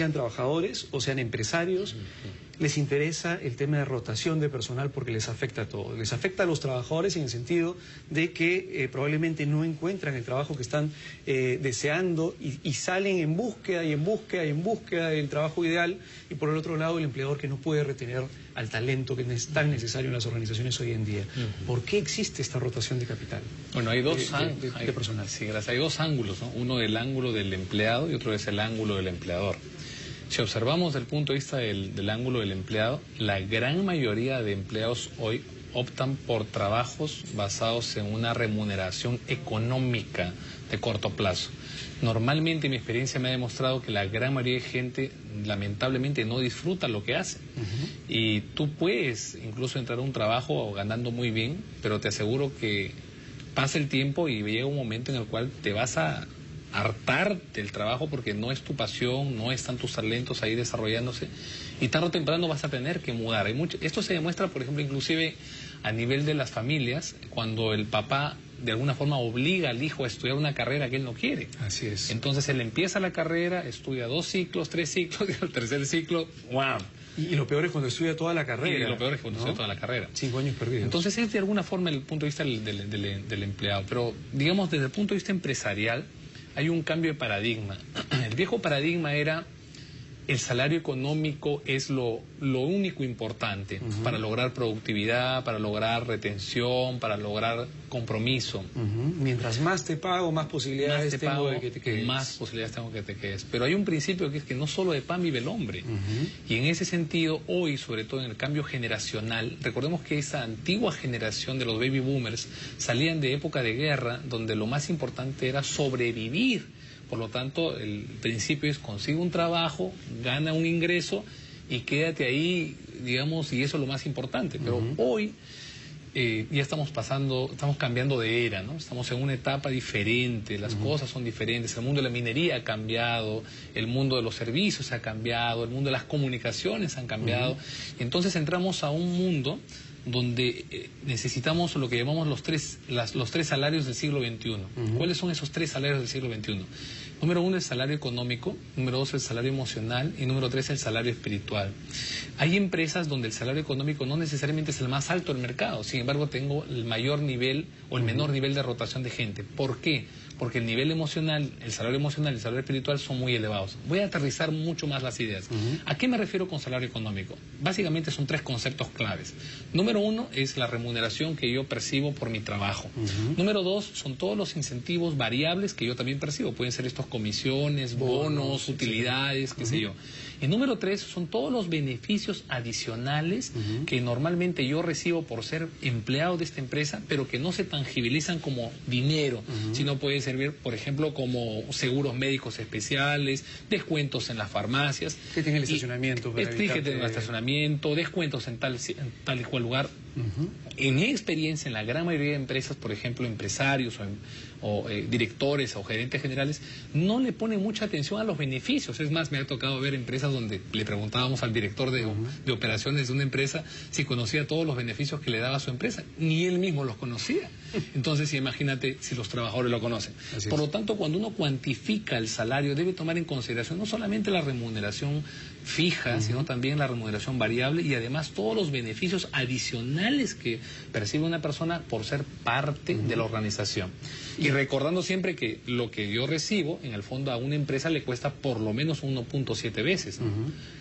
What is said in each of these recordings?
sean trabajadores o sean empresarios, les interesa el tema de rotación de personal porque les afecta a todos. Les afecta a los trabajadores en el sentido de que probablemente no encuentran el trabajo que están deseando y salen en búsqueda y en búsqueda y en búsqueda del trabajo ideal, y por el otro lado el empleador que no puede retener al talento que es tan necesario en las organizaciones hoy en día. ¿Por qué existe esta rotación de capital? Bueno, hay dos de personal. Sí, gracias. Hay dos ángulos, ¿no? Uno del ángulo del empleado y otro es el ángulo del empleador. Si observamos desde el punto de vista del ángulo del empleado, la gran mayoría de empleados hoy optan por trabajos basados en una remuneración económica de corto plazo. Normalmente mi experiencia me ha demostrado que la gran mayoría de gente lamentablemente no disfruta lo que hace. Y tú puedes incluso entrar a un trabajo ganando muy bien, pero te aseguro que pasa el tiempo y llega un momento en el cual te vas a hartar del trabajo porque no es tu pasión, no están tus talentos ahí desarrollándose, y tarde o temprano vas a tener que mudar. Esto se demuestra, por ejemplo, inclusive a nivel de las familias, cuando el papá de alguna forma obliga al hijo a estudiar una carrera que él no quiere. Así es. Entonces él empieza la carrera, estudia 2 ciclos, 3 ciclos, y al tercer ciclo, ¡wow! Y lo peor es cuando estudia toda la carrera. Y lo peor es cuando estudia toda la carrera. 5 años perdidos. Entonces es de alguna forma el punto de vista del empleado. Pero digamos desde el punto de vista empresarial hay un cambio de paradigma. El viejo paradigma era el salario económico es lo único importante para lograr productividad, para lograr retención, para lograr compromiso. Mientras más te pago, más posibilidades tengo de que te quedes. Más posibilidades tengo que te quedes. Pero hay un principio que es que no solo de pan vive el hombre. Y en ese sentido, hoy, sobre todo en el cambio generacional, recordemos que esa antigua generación de los baby boomers salían de época de guerra, donde lo más importante era sobrevivir. Por lo tanto, el principio es consigue un trabajo, gana un ingreso y quédate ahí, digamos, y eso es lo más importante. Pero hoy ya estamos cambiando de era, ¿no? Estamos en una etapa diferente, las cosas son diferentes, el mundo de la minería ha cambiado, el mundo de los servicios ha cambiado, el mundo de las comunicaciones han cambiado. Y entonces entramos a un mundo donde necesitamos lo que llamamos los tres salarios del siglo XXI. ¿Cuáles son esos 3 salarios del siglo XXI? Número 1, el salario económico, número 2, el salario emocional y número 3, el salario espiritual. Hay empresas donde el salario económico no necesariamente es el más alto del mercado, sin embargo tengo el mayor nivel o el menor nivel de rotación de gente. ¿Por qué? Porque el nivel emocional, el salario emocional y el salario espiritual son muy elevados. Voy a aterrizar mucho más las ideas. ¿A qué me refiero con salario económico? Básicamente son 3 conceptos claves. Número 1 es la remuneración que yo percibo por mi trabajo. Número 2 son todos los incentivos variables que yo también percibo. Pueden ser estos comisiones, bonos, utilidades, qué sé yo. Y número 3 son todos los beneficios adicionales que normalmente yo recibo por ser empleado de esta empresa, pero que no se tangibilizan como dinero, sino puede servir, por ejemplo, como seguros médicos especiales, descuentos en las farmacias. Que tenga el estacionamiento. Que tenga el estacionamiento, descuentos en tal y cual lugar. En mi experiencia, en la gran mayoría de empresas, por ejemplo, empresarios o directores o gerentes generales, no le ponen mucha atención a los beneficios. Es más, me ha tocado ver empresas donde le preguntábamos al director de operaciones de una empresa si conocía todos los beneficios que le daba a su empresa. Ni él mismo los conocía. Entonces, imagínate si los trabajadores lo conocen. Por lo tanto, cuando uno cuantifica el salario, debe tomar en consideración no solamente la remuneración fija, sino también la remuneración variable y además todos los beneficios adicionales que percibe una persona por ser parte de la organización. Y recordando siempre que lo que yo recibo, en el fondo a una empresa le cuesta por lo menos 1.7 veces, ¿no?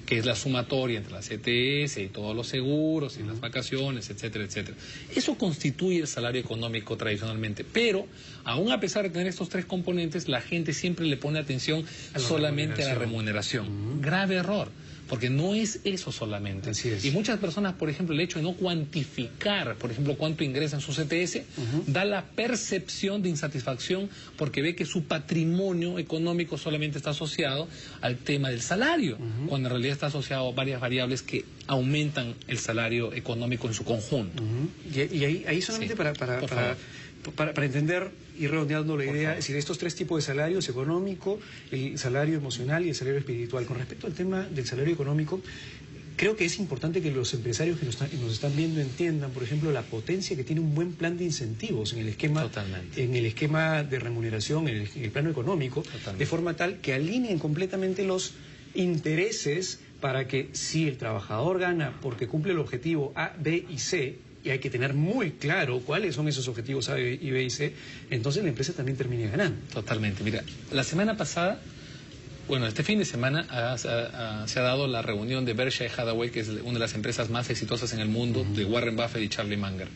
Que es la sumatoria entre la CTS y todos los seguros y las vacaciones, etcétera, etcétera. Eso constituye el salario económico tradicionalmente, pero aún a pesar de tener estos 3 componentes, la gente siempre le pone atención solamente a la remuneración. Grave error. Porque no es eso solamente. Así es. Y muchas personas, por ejemplo, el hecho de no cuantificar, por ejemplo, cuánto ingresa en su CTS, da la percepción de insatisfacción porque ve que su patrimonio económico solamente está asociado al tema del salario, cuando en realidad está asociado a varias variables que aumentan el salario económico en su conjunto. Y ahí solamente para entender y redondeando la idea, es decir, estos 3 tipos de salarios: económico, el salario emocional y el salario espiritual. Con respecto al tema del salario económico, creo que es importante que los empresarios que nos están viendo entiendan, por ejemplo, la potencia que tiene un buen plan de incentivos en el esquema de remuneración, en el plano económico, de forma tal que alineen completamente los intereses para que si el trabajador gana porque cumple el objetivo A, B y C, y hay que tener muy claro cuáles son esos objetivos A, B y C, entonces la empresa también termina ganando. Totalmente. Mira, la semana pasada, bueno, este fin de semana se ha dado la reunión de Berkshire Hathaway, que es una de las empresas más exitosas en el mundo, de Warren Buffett y Charlie Munger.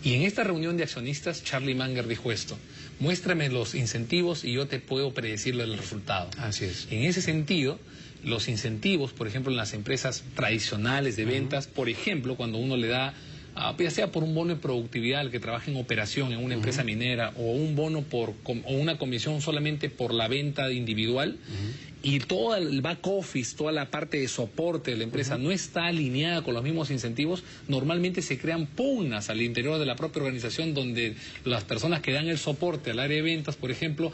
Y en esta reunión de accionistas, Charlie Munger dijo esto: muéstrame los incentivos y yo te puedo predecir el resultado. Así es. En ese sentido, los incentivos, por ejemplo, en las empresas tradicionales de ventas, por ejemplo, cuando uno le da, ya sea por un bono de productividad al que trabaja en operación en una empresa minera, o un bono o una comisión solamente por la venta individual, y todo el back office, toda la parte de soporte de la empresa no está alineada con los mismos incentivos, normalmente se crean pugnas al interior de la propia organización, donde las personas que dan el soporte al área de ventas, por ejemplo,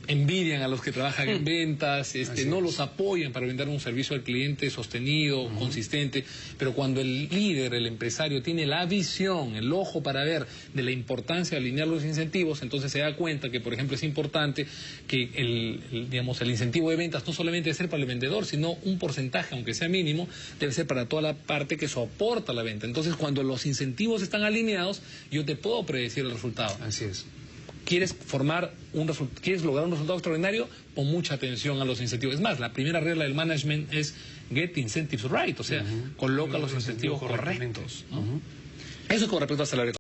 envidian a los que trabajan en ventas, no los apoyan para brindar un servicio al cliente sostenido, consistente. Pero cuando el líder, el empresario, tiene la visión, el ojo para ver de la importancia de alinear los incentivos, entonces se da cuenta que, por ejemplo, es importante que el incentivo de ventas no solamente debe ser para el vendedor, sino un porcentaje, aunque sea mínimo, debe ser para toda la parte que soporta la venta. Entonces, cuando los incentivos están alineados, yo te puedo predecir el resultado. Así es. ¿Quieres lograr un resultado extraordinario? Pon mucha atención a los incentivos. Es más, la primera regla del management es get incentives right, o sea, coloca los incentivos correctos, ¿no? Eso es con respecto al salario.